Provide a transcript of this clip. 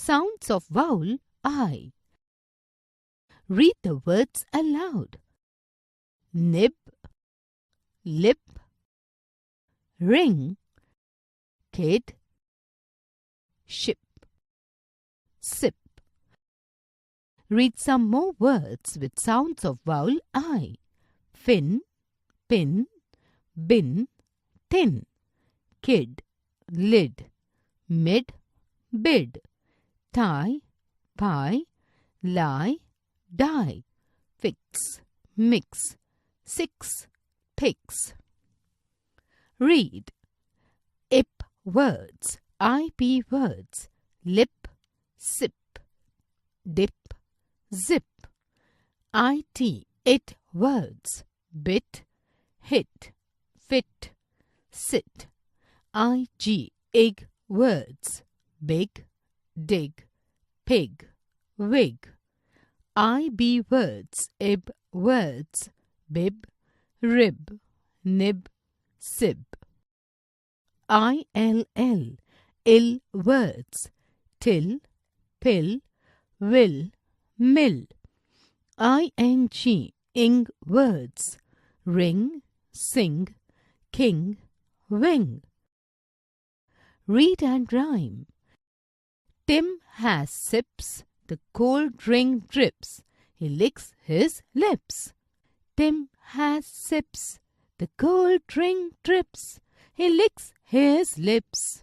Sounds of vowel I. Read the words aloud. Nib, lip, ring, kid, ship, sip. Read some more words with sounds of vowel I. Fin, pin, bin, tin, kid, lid, mid, bid, tie, pie, lie, die, fix, mix, six, picks. Read ip words, IP words, lip, sip, dip, zip, it words, bit, hit, fit, sit, ig words, big, dig, pig, wig, IB words, ib words, bib, rib, nib, sib, ill words, till, pill, will, mill, ing words, ring, sing, king, wing. Read and rhyme. Tim has sips, the cold drink drips, he licks his lips. Tim has sips, the cold drink drips, he licks his lips.